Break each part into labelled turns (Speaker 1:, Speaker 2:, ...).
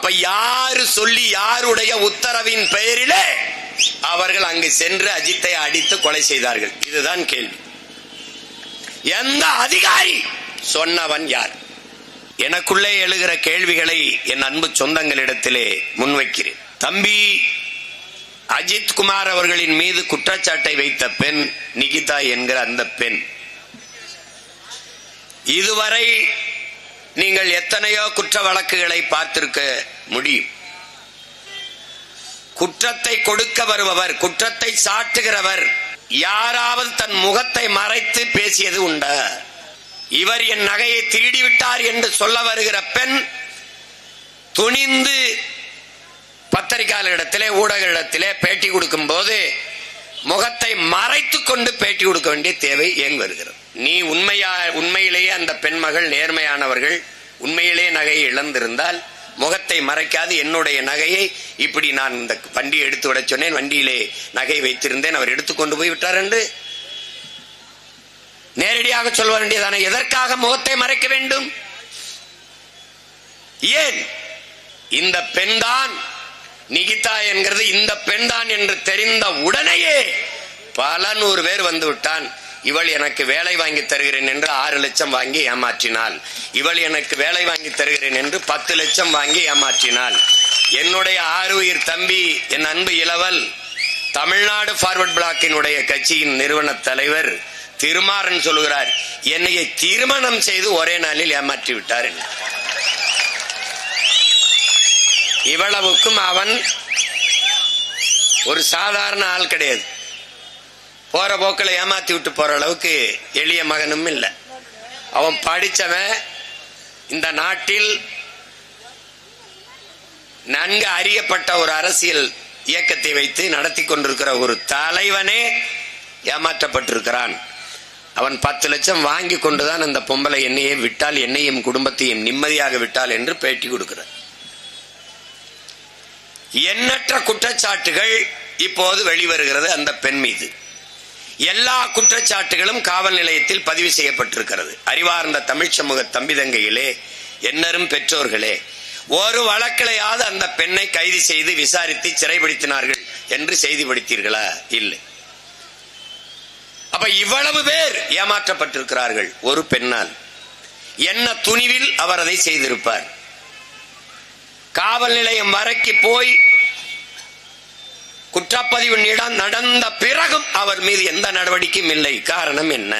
Speaker 1: அப்ப யாரு சொல்லி யாருடைய உத்தரவின் பெயரிலே அவர்கள் அங்கு சென்று அஜித்தை அடித்து கொலை செய்தார்கள்? இதுதான் கேள்வி. எந்த அதிகாரி? சொன்னவன் யார்? எனக்குள்ளே எழுகிற கேள்விகளை என் அன்பு சொந்தங்களிடத்திலே முன்வைக்கிறேன். தம்பி அஜித் குமார் அவர்களின் மீது குற்றச்சாட்டை வைத்த பெண் நிகிதா என்கிற அந்த பெண், இதுவரை நீங்கள் எத்தனையோ குற்ற வழக்குகளை பார்த்திருக்க முடியும். குற்றத்தை கொடுக்க வருபவர், குற்றத்தை சாட்டுகிறவர் யாராவது தன் முகத்தை மறைத்து பேசியது உண்டா? இவர் என் நகையை திருடிவிட்டார் என்று சொல்ல வருகிற பெண் துணிந்து பத்திரிகையாளர்களிடத்திலே ஊடகங்களிடத்திலே பேட்டி கொடுக்கும் போது முகத்தை மறைத்துக் கொண்டு பேட்டி கொடுக்க வேண்டிய தேவை ஏன் வருகிறது? நீ உண்மையிலேயே அந்த பெண்மகள் நேர்மையானவர்கள், உண்மையிலேயே நகையை இழந்திருந்தால் முகத்தை மறைக்காது என்னுடைய நகையை இப்படி நான் இந்த வண்டியை எடுத்து விட சொன்னேன், வண்டியிலே நகை வைத்திருந்தேன், அவர் எடுத்துக்கொண்டு போய் விட்டார் என்று நேரடியாக சொல்ல வேண்டியதானே? எதற்காக முகத்தை மறைக்க வேண்டும்? ஏன்? இந்த பெண்தான் நிகிதா என்கிறது இந்த பெண்தான் என்று தெரிந்த உடனேயே பல நூறு பேர் வந்து விட்டான். இவள் எனக்கு வேலை வாங்கி தருகிறேன் என்று 6 லட்சம் வாங்கி ஏமாற்றினாள், இவள் எனக்கு வேலை வாங்கி தருகிறேன் என்று 10 லட்சம் வாங்கி ஏமாற்றினாள். என்னுடைய ஆறுயிர் தம்பி என் அன்பு இளவல் தமிழ்நாடு ஃபார்வர்ட் பிளாக்கினுடைய கட்சியின் நிறுவன தலைவர் திருமாறன் சொல்லுகிறார், என்னையை திருமணம் செய்து ஒரே நாளில் ஏமாற்றி விட்டார். இவ்வளவுக்கும் அவன் ஒரு சாதாரண ஆள் கிடையாது. போற போக்கில் ஏமாத்தி விட்டு போற அளவுக்கு எளிய மகனும் இல்லை. அவன் படிச்சவன், இந்த நாட்டில் நன்கு அறியப்பட்ட ஒரு அரசியல் இயக்கத்தை வைத்து நடத்தி கொண்டிருக்கிற ஒரு தலைவனே ஏமாற்றப்பட்டிருக்கிறான். அவன் 10 லட்சம் வாங்கி கொண்டுதான் அந்த பொம்பளை என்னையே விட்டால், என்னையும் குடும்பத்தையும் நிம்மதியாக விட்டால் என்று பேட்டி கொடுக்கிறார். எண்ணற்ற குற்றச்சாட்டுகள் இப்போது வெளிவருகிறது அந்த பெண் மீது. எல்லா குற்றச்சாட்டுகளும் காவல் நிலையத்தில் பதிவு செய்யப்பட்டிருக்கிறது. அறிவார்ந்த தமிழ் சமூக தம்பிதங்கையிலே, என்னரும் பெற்றோர்களே, ஒரு வழக்கிலையாவது அந்த பெண்ணை கைது செய்து விசாரித்து சிறைப்படுத்தினார்கள் என்று செய்தி படித்தீர்களா? இல்லை. அப்ப இவ்வளவு பேர் ஏமாற்றப்பட்டிருக்கிறார்கள் ஒரு பெண்ணால். என்ன துணிவில் அவர் அதை செய்திருப்பார்? காவல் நிலையம் வரைக்கு போய் குற்றப்பதிவு நடந்த பிறகும் அவர் மீது எந்த நடவடிக்கையும் இல்லை. காரணம் என்ன?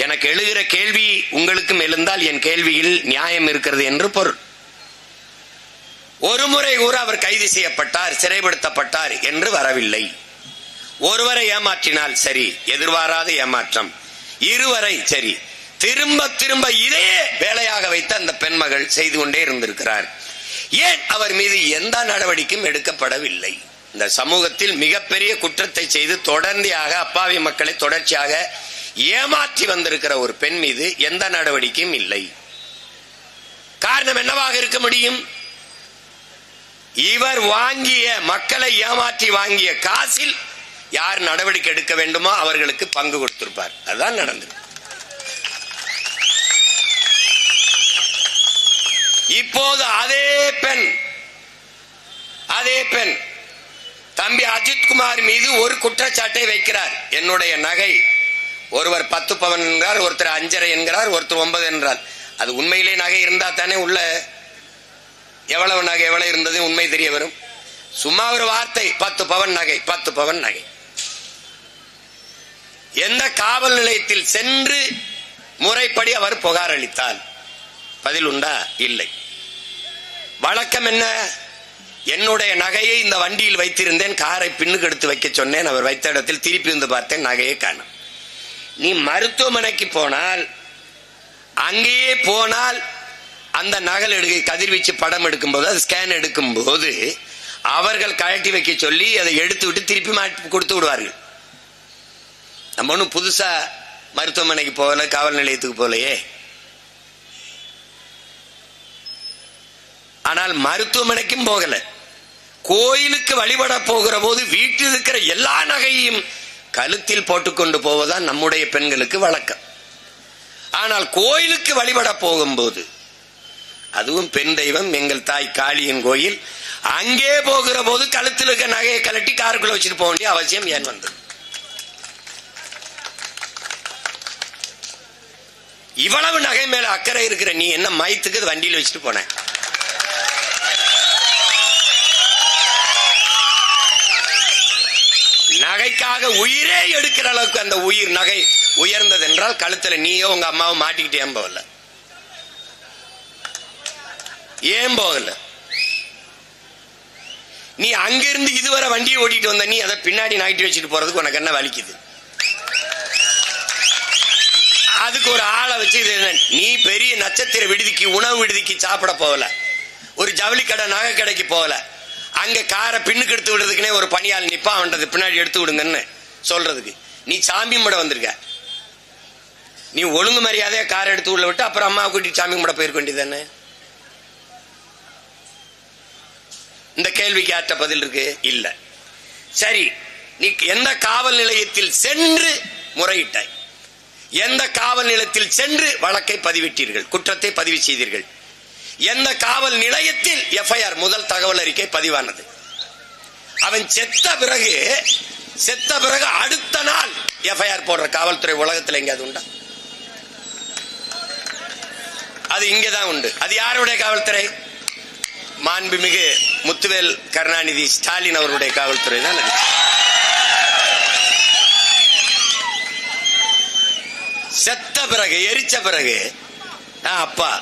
Speaker 1: எனக்கு எழுகிற கேள்வி உங்களுக்கும் எழுந்தால் என் கேள்வியில் நியாயம் இருக்கிறது என்று பொருள். ஒரு முறை கூட அவர் கைது செய்யப்பட்டார், சிறைப்படுத்தப்பட்டார் என்று வரவில்லை. ஒருவரை ஏமாற்றினால் சரி, எதிர்பாராத ஏமாற்றம். இருவரை சரி, திரும்ப திரும்ப இதையே வேலையாக வைத்து அந்த பெண்மகள் செய்து கொண்டே இருந்திருக்கிறார். ஏன் அவர் மீது எந்த நடவடிக்கையும் எடுக்கப்படவில்லை? இந்த சமூகத்தில் மிகப்பெரிய குற்றத்தை செய்து தொடர்ந்தியாக அப்பாவி மக்களை தொடர்ச்சியாக ஏமாற்றி வந்திருக்கிற ஒரு பெண் மீது எந்த நடவடிக்கையும் இல்லை. காரணம் என்னவாக இருக்க முடியும்? இவர் வாங்கிய, மக்களை ஏமாற்றி வாங்கிய காசில் யார் நடவடிக்கை எடுக்க வேண்டுமோ அவர்களுக்கு பங்கு கொடுத்திருப்பார். அதுதான் நடந்தது. இப்போது அதே பெண் தம்பி அஜித் குமார் மீது ஒரு குற்றச்சாட்டை வைக்கிறார். என்னுடைய நகை, ஒருவர் 10 பவன் என்கிறார், ஒருத்தர் 5.5 என்கிறார், ஒருத்தர் 9 என்றார். அது உண்மையிலே நகை இருந்தா தானே உள்ள எவ்வளவு நகை எவ்வளவு இருந்தது உண்மை தெரிய வரும். சும்மா ஒரு வார்த்தை, 10 பவன் நகை, 10 பவன் நகை. எந்த காவல் நிலையத்தில் சென்று முறைப்படி அவர் புகார் அளித்தால் பதில் உண்டா? இல்லை. வழக்கம் என்ன? என்னுடைய நகையை இந்த வண்டியில் வைத்திருந்தேன், காரை பின்னுக்கு எடுத்து வைக்க சொன்னேன், அவர் வைத்த இடத்தில் திருப்பி வந்து பார்த்தேன், நகையை காணோம். நீ மருத்துவமனைக்கு போனால், அங்கேயே போனால் அந்த நகல் கதிர்வீச்சு படம் எடுக்கும் போது, அது ஸ்கேன் எடுக்கும் போது அவர்கள் கழட்டி வைக்க சொல்லி அதை எடுத்து விட்டு திருப்பி மாட்டி கொடுத்து விடுவார்கள். நம்ம ஒன்றும் புதுசா மருத்துவமனைக்கு போகல, காவல் நிலையத்துக்கு போகலையே. ஆனால் மருத்துவமனைக்கும் போகல, கோயிலுக்கு வழிபட போகிற போது வீட்டில் இருக்கிற எல்லா நகையையும் கழுத்தில் போட்டுக்கொண்டு போவதுதான் நம்முடைய பெண்களுக்கு வழக்கம். ஆனால் கோயிலுக்கு வழிபட போகும்போது அதுவும் பெண் தெய்வம் எங்கள் தாய் காளியின் கோயில். அங்கே போகிற போது கழுத்தில் இருக்க நகையை கலட்டி காருக்குள்ள வச்சுட்டு போக வேண்டிய அவசியம் ஏன் வந்தது? இவ்வளவு நகை மேல அக்கறை இருக்கிற நீ என்ன மயத்துக்கு வண்டியில் வச்சுட்டு போன? நகைக்காக உயிரே எடுக்கிற அளவுக்கு அந்த உயிர் நகை உயர்ந்தது என்றால் கழுத்துல நீயோ உங்க அம்மாவும் மாட்டிக்கிட்டு ஏன் போகல? ஏன் போகல? நீ அங்கிருந்து இதுவரை வண்டியை ஓட்டிட்டு வந்த நீ அதை பின்னாடி நகட்டி வச்சுட்டு போறதுக்கு உனக்கு என்ன வலிக்குது? அதுக்கு ஒரு ஆளை வச்சு நீ பெரிய நட்சத்திர விடுதிக்கு உணவு விடுதிக்கு சாப்பிட போகல, ஒரு ஜவுளி கடை நகை கடைக்கு போகல, அங்க காரை பின்னுக்கு எடுத்து விடுறதுக்குன்னே ஒரு பணியாள் நிப்பா அவன்றது பின்னாடி எடுத்து விடுங்கன்னு சொல்றதுக்கு நீ சாமி கும்பிட வந்திருக்க. நீ ஒழுங்கு மரியாதையா காரை எடுத்து உள்ள விட்டு அப்புறம் அம்மா கூட்டிட்டு சாமி கும்பிட போயிருக்க வேண்டியதானே? இந்த கேள்விக்கு யார்ட்ட பதில் இருக்கு? இல்ல. சரி, நீ எந்த காவல் நிலையத்தில் சென்று முறையிட்டாய்? எந்த காவல் நிலையத்தில் சென்று வழக்கை பதிவிட்டீர்கள், குற்றத்தை பதிவு செய்தீர்கள்? எந்த காவல் நிலையத்தில் எஃப்ஐஆர் முதல் தகவல் அறிக்கை பதிவானது? அவன் செத்த பிறகு அடுத்த நாள் எஃப்ஐஆர் போடுற காவல்துறை உலகத்தில் எங்கேயாவது உண்டா? அது இங்கதான் உண்டு. அது யாருடைய காவல்துறை? மாண்புமிகு முத்துவேல் கருணாநிதி ஸ்டாலின் அவருடைய காவல்துறை தான். செத்த பிறகு எரிச்ச பிறகு அப்பா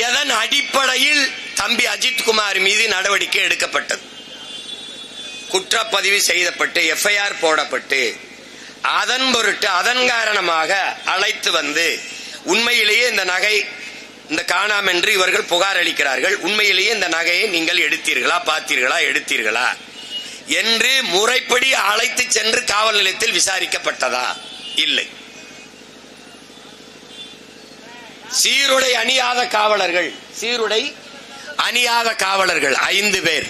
Speaker 1: எதன் அடிப்படையில் தம்பி அஜித்குமார் மீது நடவடிக்கை எடுக்கப்பட்டது? குற்றப்பதிவு செய்யப்பட்டு எஃப்ஐஆர் போடப்பட்டு அதன் பொருட்டு அதன் காரணமாக அழைத்து வந்து உண்மையிலேயே இந்த நகை இந்த காணாம் என்று இவர்கள் புகார் அளிக்கிறார்கள், உண்மையிலேயே இந்த நகையை நீங்கள் எடுத்தீர்களா, பார்த்தீர்களா, எடுத்தீர்களா என்று முறைப்படி அழைத்து சென்று காவல் நிலையத்தில் விசாரிக்கப்பட்டதா? இல்லை. சீருடை அணியாத காவலர்கள் 5 பேர்.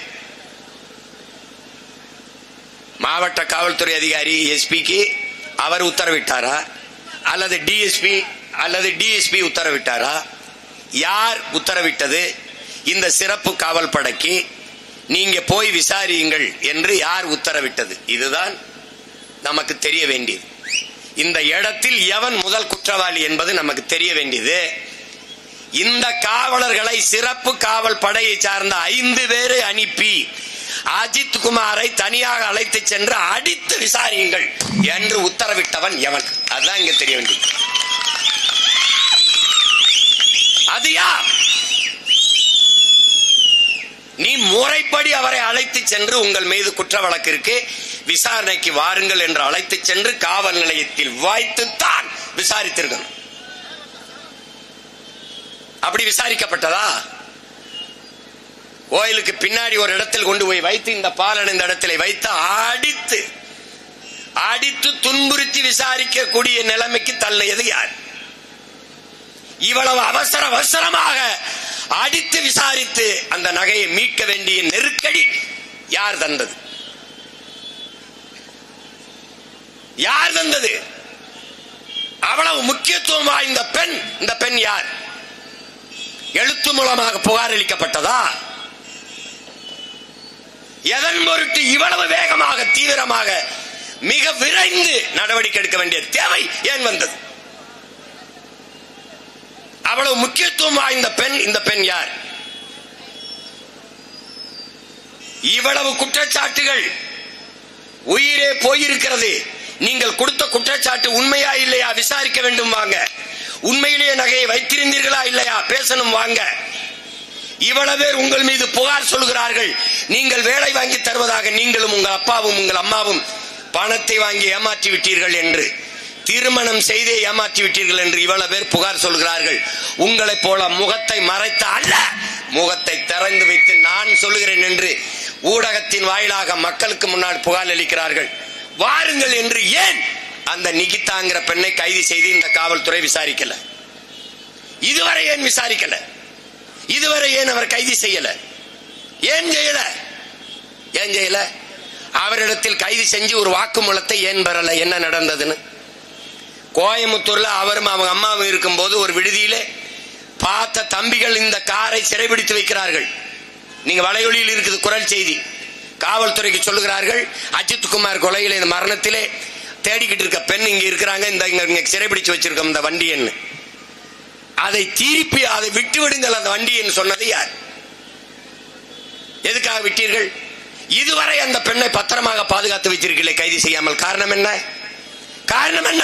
Speaker 1: மாவட்ட காவல்துறை அதிகாரி எஸ்பிக்கு அவர் உத்தரவிட்டாரா அல்லது டிஎஸ்பி உத்தரவிட்டாரா? யார் உத்தரவிட்டது? இந்த சிறப்பு காவல் படைக்கு நீங்க போய் விசாரியுங்கள் என்று யார் உத்தரவிட்டது? இதுதான் நமக்கு தெரிய வேண்டியது. இந்த இடத்தில் எவன் முதல் குற்றவாளி என்பது நமக்கு தெரிய வேண்டியது. இந்த காவலர்களை சிறப்பு காவல் படையை சார்ந்த 5 பேரை அனுப்பி அஜித் குமாரை தனியாக அழைத்து சென்று அடித்து விசாரியுங்கள் என்று உத்தரவிட்டவன் எவன்? அதுதான் இங்க தெரிய வேண்டியது. அது யார்? நீ முறைப்படி அவரை அழைத்து சென்று உங்கள் மீது குற்ற வழக்கு இருக்கு, விசாரணைக்கு வாருங்கள் என்று அழைத்து சென்று காவல் நிலையத்தில் வைத்துத்தான் விசாரித்திருக்கணும். அப்படி விசாரிக்கப்பட்டதா? கோயிலுக்கு பின்னாடி ஒரு இடத்தில் கொண்டு போய் வைத்து இந்த பாலன் இந்த இடத்தில் வைத்து அடித்து துன்புறுத்தி விசாரிக்கக்கூடிய நிலைமைக்கு தள்ளியது யார்? இவ்வளவு அவசரமாக அடித்து விசாரித்து அந்த நகையை மீட்க வேண்டிய நெருக்கடி யார் தந்தது? யார் தந்தது? அவ்வளவு முக்கியத்துவம் வாய்ந்த பெண், இந்த பெண் யார்? எழுத்து மூலமாக புகார் அளிக்கப்பட்டதா? எதன் பொருட்டு இவ்வளவு வேகமாக தீவிரமாக மிக விரைந்து நடவடிக்கை எடுக்க வேண்டிய தேவை ஏன் வந்தது? அவ்வளவு முக்கியத்துவம் வாய்ந்த பெண், இந்த பெண் யார்? இவ்வளவு குற்றச்சாட்டுகள், உயிரே போயிருக்கிறது. நீங்கள் கொடுத்த குற்றச்சாட்டு உண்மையா இல்லையா விசாரிக்க வேண்டும் வாங்க. உண்மையிலேயே நகையை வைத்திருந்தீர்களா இல்லையா பேசணும் வாங்க. இவ்வளவு பேர் உங்கள் மீது புகார் சொல்கிறார்கள், நீங்கள் வேலை வாங்கி தருவதாக நீங்களும் உங்கள் அப்பாவும் உங்கள் அம்மாவும் பணத்தை வாங்கி ஏமாற்றி விட்டீர்கள் என்று, திருமணம் செய்தே ஏமாற்றி விட்டீர்கள் என்று இவ்வளவு பேர் புகார் சொல்கிறார்கள். உங்களை போல முகத்தை மறைத்த அல்ல, முகத்தை திறந்து வைத்து நான் சொல்லுகிறேன் என்று ஊடகத்தின் வாயிலாக மக்களுக்கு முன்னால் புகார் அளிக்கிறார்கள். வாருங்கள் என்று ஏன் அந்த நிகிதாங்கிற பெண்ணை கைது செய்து இந்த காவல்துறை விசாரிக்கல? இதுவரை ஏன் விசாரிக்கல? இதுவரை ஏன் அவர் கைது செய்யல? ஏன் செய்யல? அவரிடத்தில் கைது செஞ்சு ஒரு வாக்குமூலத்தை ஏன் பெறல? என்ன நடந்ததுன்னு கோயம்புத்தூர்ல அவரும் அவங்க அம்மாவும் இருக்கும் போது ஒரு விடுதியிலே பார்த்த தம்பிகள் இந்த காரை சிறைபிடித்து வைக்கிறார்கள். நீங்க வலையொலியில் இருக்குது குரல் செய்தி. காவல்துறைக்கு சொல்லுகிறார்கள், அஜித் குமார் கொலையில் இந்த மரணத்திலே தேடிக்கிட்டு இருக்க பெண் இங்க இருக்கிறாங்க, இந்த சிறைபிடிச்சு வச்சிருக்கோம் இந்த வண்டி என்ன. அதை திருப்பி அதை விட்டு விடுங்கள் அந்த வண்டி என்று சொன்னது யார்? எதுக்காக விட்டீர்கள்? இதுவரை அந்த பெண்ணை பத்திரமாக பாதுகாத்து வைத்திருக்கீங்களே கைது செய்யாமல். காரணம் என்ன? காரணம் என்ன?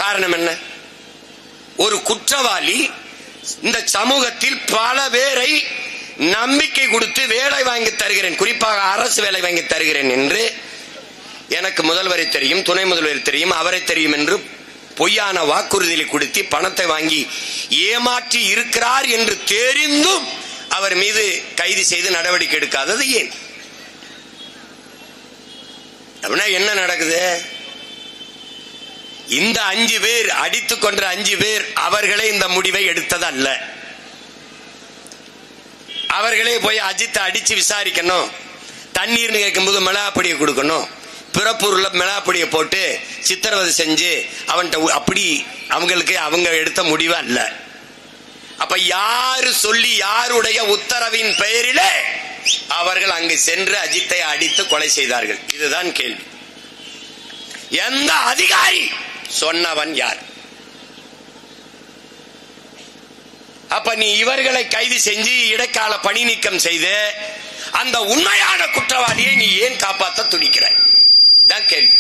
Speaker 1: காரணம் என்ன? ஒரு குற்றவாளி இந்த சமூகத்தில் பல பேரை நம்பிக்கை கொடுத்து வேலை வாங்கி தருகிறேன், குறிப்பாக அரசு வேலை வாங்கி தருகிறேன் என்று எனக்கு முதல்வரை தெரியும், துணை முதல்வர் தெரியும், அவரை தெரியும் என்று பொய்யான வாக்குறுதியை கொடுத்து பணத்தை வாங்கி ஏமாற்றி இருக்கிறார் என்று தெரிந்தும் அவர் மீது கைது செய்து நடவடிக்கை எடுக்காதது ஏன்? அப்படின்னா என்ன நடக்குது? இந்த 5 பேர் அடித்துக் கொன்ற 5 பேர் அவர்களே இந்த முடிவை எடுத்தது அல்ல. அவர்களே போய் அஜித்தை அடிச்சு விசாரிக்கணும், தண்ணீர் கேட்கும் போது மிளகாப்பொடியை கொடுக்கணும், பிறப்பூர்ல மிளகாப்பொடியை போட்டு சித்திரவதை செஞ்சு அவன்கிட்ட அப்படி அவங்களுக்கு அவங்க எடுத்த முடிவு அல்ல. அப்ப யாரு சொல்லி யாருடைய உத்தரவின் பெயரிலே அவர்கள் அங்கு சென்று அஜித்தை அடித்து கொலை செய்தார்கள்? இதுதான் கேள்வி. எந்த அதிகாரி சொன்னவன் யார்? அப்ப நீ இவர்களை கைது செஞ்சு இடைக்கால பணி நீக்கம் செய்து அந்த உண்மையான குற்றவாளியை நீ ஏன் காப்பாற்ற துடிக்கிறாய்? தான் கேள்வி.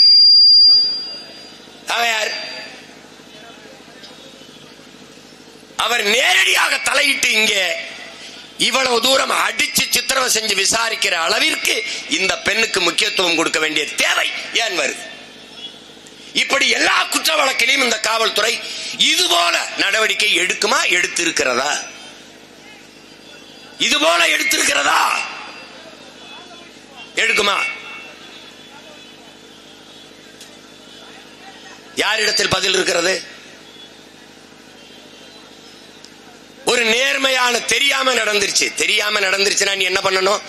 Speaker 1: அவன் யார்? அவர் நேரடியாக தலையிட்டு இங்கே இவ்வளவு தூரம் அடிச்சு சித்திரவதை செஞ்சு விசாரிக்கிற அளவிற்கு இந்த பெண்ணுக்கு முக்கியத்துவம் கொடுக்க வேண்டிய தேவை ஏன் வருது? இப்படி எல்லா குற்ற வழக்கிலையும் இந்த காவல்துறை இதுபோல நடவடிக்கை எடுக்குமா? எடுத்திருக்கிறதா? இதுபோல எடுத்திருக்கிறதா? எடுக்குமா? யாரிடத்தில் பதில் இருக்கிறது? ஒரு நேர்மையான தெரியாம நடந்துருச்சுன்னா நீ என்ன பண்ணணும்?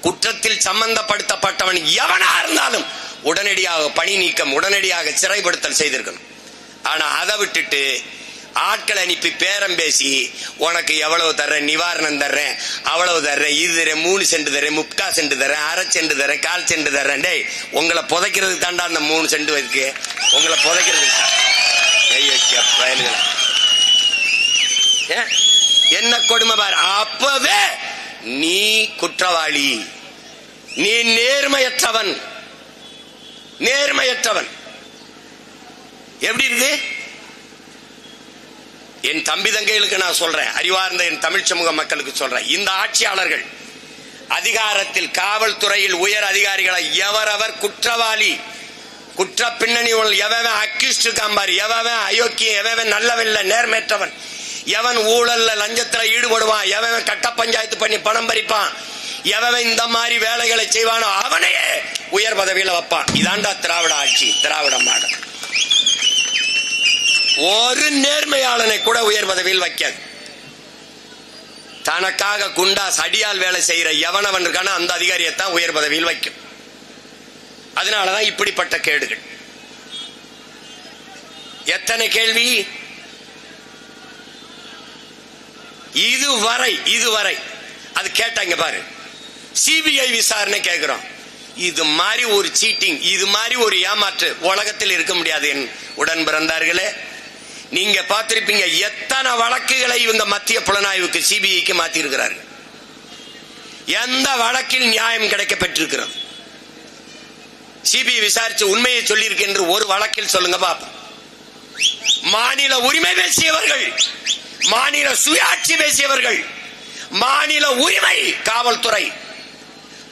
Speaker 1: குற்றத்தில் சம்பந்தப்படுத்தப்பட்டவன் எவனா இருந்தாலும் உடனடியாக பணி நீக்கம், உடனடியாக சிறைப்படுத்தல் செய்திருக்கணும். ஆனா அதை விட்டுட்டு ஆட்கள் அனுப்பி பேரம் பேசி உனக்கு எவ்வளவு தர்றேன், நிவாரணம் தர்றேன், அவ்வளவு தர்றேன், இது தர்றேன், 3 சென்ட் தர்றேன், 3/4 சென்ட் தர்றேன், 1/2 சென்ட் தர்றேன், 1/4 சென்ட் தர்றேன். டேய், உங்களை புதைக்கிறதுக்கு தாண்டா அந்த 3 சென்ட் இருக்கு, உங்களை புதைக்கிறதுக்கு. என்ன கொடுமை பாரு. அப்பவே நீ குற்றவாளி, நீ நேர்மையற்றவன். எப்படி இருக்கு? என் தம்பி தங்கைகளுக்கு நான் சொல்றேன், அறிவார்ந்த என் தமிழ் சமூக மக்களுக்கு சொல்றேன், இந்த ஆட்சியாளர்கள் அதிகாரத்தில் காவல்துறையில் உயர் அதிகாரிகளை எவரவர் குற்றவாளி, குற்ற பின்னணி எவன் அக்யூஸ்ட் காம்பாரி, எவன் அயோக்கிய, எவன் நல்லவன் நேர்மையற்றவன், எவன் ஊழல்ல லஞ்சத்துல ஈடுபடுவான், எவன் கட்ட பஞ்சாயத்து பண்ணி பணம் பறிப்பான், எவன் இந்த மாதிரி வேலைகளை செய்வானோ அவனையே உயர் பதவியில வைப்பான். இதாண்டா திராவிட ஆட்சி, திராவிட மாடல். ஒரு நேர்மையாளனை கூட உயர் பதவியில் வைக்காது. தனக்காக குண்டாஸ் அடியால் வேலை செய்யற எவனவன் இருக்கான அந்த அதிகாரியத்தான் உயர் பதவியில் வைக்கும். அதனாலதான் இப்படிப்பட்ட கேடுகள். எத்தனை கேள்வி? இதுவரை அது கேட்டாங்க பாரு. சிபிஐ விசாரணை கேட்கிறோம். இது மாதிரி ஒரு சீட்டிங், இது மாதிரி ஒரு ஏமாற்று உலகத்தில் இருக்க முடியாது. என் உடன் பிறந்தார்களே, நீங்க பார்த்திருப்பீங்க எத்தனை வழக்குகளை இவங்க மத்திய புலனாய்வுக்கு சிபிஐக்கு மாத்தி இருக்கிறார்கள். எந்த வழக்கில் நியாயம் கிடைக்க பெற்றிருக்கிறது? சிபிஐ விசாரிச்சு உண்மையை சொல்லியிருக்கு என்று ஒரு வழக்கில் சொல்லுங்க பாப்போம். மாநில உரிமை பேசியவர்கள், மாநில சுயாட்சி பேசியவர்கள், மாநில உரிமை காவல்துறை,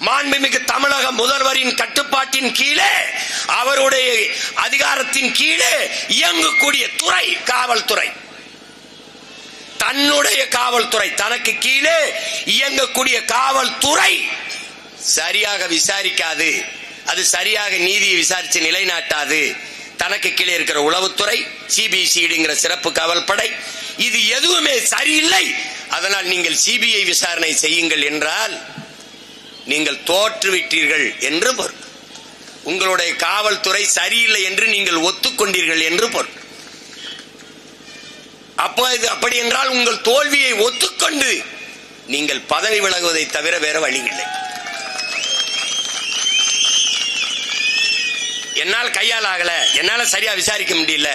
Speaker 1: மாண்புமிகு தமிழக முதல்வரின் கட்டுப்பாட்டின் கீழே, அவருடைய அதிகாரத்தின் கீழே இயங்கக்கூடிய துறை காவல்துறை. தன்னுடைய காவல்துறை, தனக்கு கீழே இயங்கக்கூடிய காவல்துறை சரியாக விசாரிக்காது, அது சரியாக நீதியை விசாரித்து நிலைநாட்டாது. தனக்கு கீழே இருக்கிற உளவுத்துறை, சிபிசிஐடிங்கிற சிறப்பு காவல்படை, இது எதுவுமே சரியில்லை. அதனால் நீங்கள் சிபிஐ விசாரணை செய்யுங்கள் என்றால் நீங்கள் தோற்றுவிட்டீர்கள் என்று பொருள். உங்களுடைய காவல்துறை சரியில்லை என்று நீங்கள் ஒத்துக்கொண்டீர்கள் என்று பொருள். அப்போ இது அப்படி என்றால் உங்கள் தோல்வியை ஒத்துக்கொண்டு நீங்கள் பதவி விலகுவதை தவிர வேற வழி இல்லை. என்னால் கையால் ஆகல, என்னால சரியா விசாரிக்க முடியல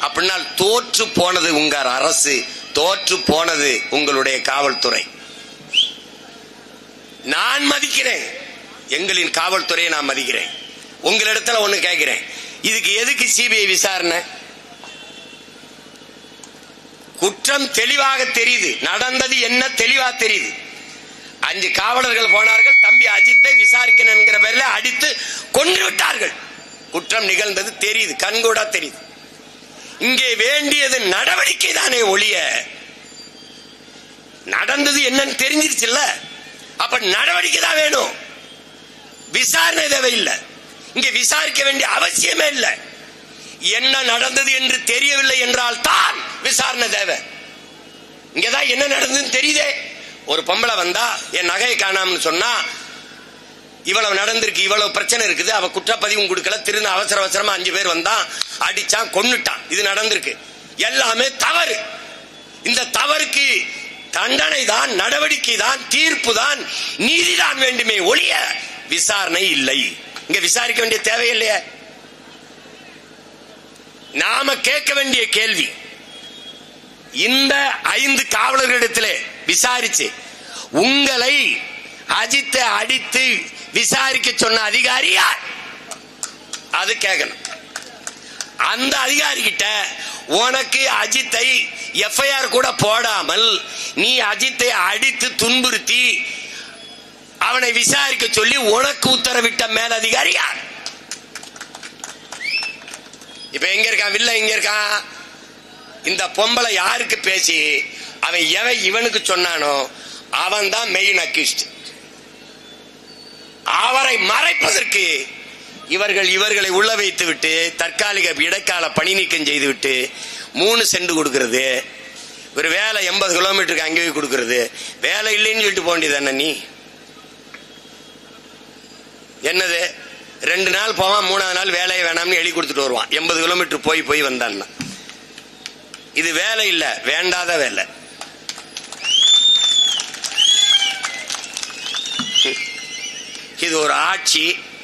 Speaker 1: அப்படின்னா தோற்று போனது உங்க அரசு, தோற்று போனது உங்களுடைய காவல்துறை. நான் மதிக்கிறேன், எங்களின் காவல்துறையை நான் மதிக்கிறேன். உங்களிடத்துல ஒண்ணு கேட்கிறேன், இதுக்கு எதுக்கு சிபிஐ விசாரணை? குற்றம் தெளிவாக தெரியுது, நடந்தது என்ன தெளிவா தெரியுது. 5 காவலர்கள் போனார்கள், தம்பி அஜித்தை விசாரிக்கணும் என்கிற பேர்ல அடித்து கொன்று விட்டார்கள். குற்றம் நிகழ்ந்தது தெரியுது, கண்கூடா தெரியுது. இங்கே வேண்டியது நடவடிக்கை தானே ஒழிய, நடந்தது என்னன்னு தெரிஞ்சிருச்சுல்ல, அப்ப நடவடிக்கை தான் வேணும், விசாரணை தேவையில்லை. இங்க விசாரிக்க வேண்டிய அவசியமே இல்லை. என்ன நடந்தது என்று தெரியவில்லை என்றால் தான் விசாரணை தேவை. இங்கதான் என்ன நடந்ததுன்னு தெரியுதே. ஒரு பொம்பளை வந்தா என் நகையை காணாமன்னு சொன்னா, இவ்வளவு நடந்திருக்கு, இவ்வளவு பிரச்சனை இருக்குது, அவ குற்றப்பதிவும் கொடுக்கல, திரும்ப அவசர அவசரமா 5 பேர் வந்தான், அடிச்சான், கொன்னுட்டான், இது நடந்திருக்கு. எல்லாமே தவறு. இந்த தவறுக்கு தண்டனை தான், நடவடிக்கை தான், தீர்ப்பு தான், நீதிதான் வேண்டுமே ஒழிய விசாரணை இல்லை. இங்க விசாரிக்க வேண்டிய தேவையில்லையே. நாம கேட்க வேண்டிய கேள்வி, இந்த 5 காவலர்களிடத்திலே விசாரிச்சு உங்களை அஜித்தை அடித்து விசாரிக்க சொன்ன அதிகாரி யார்? அது கேட்கணும். அந்த அதிகாரி கிட்ட உனக்கு அஜித்தை எஃப்ஐஆர் கூட போடாமல் நீ அஜித்தை அடித்து துன்புறுத்தி அவனை விசாரிக்க சொல்லி உனக்கு உத்தரவிட்ட மேலதிகாரி யார்? இப்ப எங்க இருக்கான் வில்ல? எங்க இருக்கான்? இந்த பொம்பளை யாருக்கு பேசி அவன் எவன் இவனுக்கு சொன்னானோ அவன் தான் மெயின் அக்யூஸ்ட். அவரை மறைப்பதற்கு இவர்களை உள்ள வைத்து விட்டு தற்காலிக இடைக்கால பணி நீக்கம் செய்து விட்டு 3 சென்ட் கொடுக்கிறது. ஒரு வேலை 80 கிலோமீட்டருக்கு அங்கே கொடுக்கிறது. வேலை இல்லைன்னு சொல்லிட்டு போக வேண்டியதானே நீ? என்னது 2 நாள் போவான், 3ஆவது நாள் வேலையை வேணாம்னு எழுதி கொடுத்துட்டு வருவான். 80 கிலோமீட்டர் போய் வந்தான்னா இது வேலை இல்ல, வேண்டாத வேலை. இது ஒரு ஆட்சி.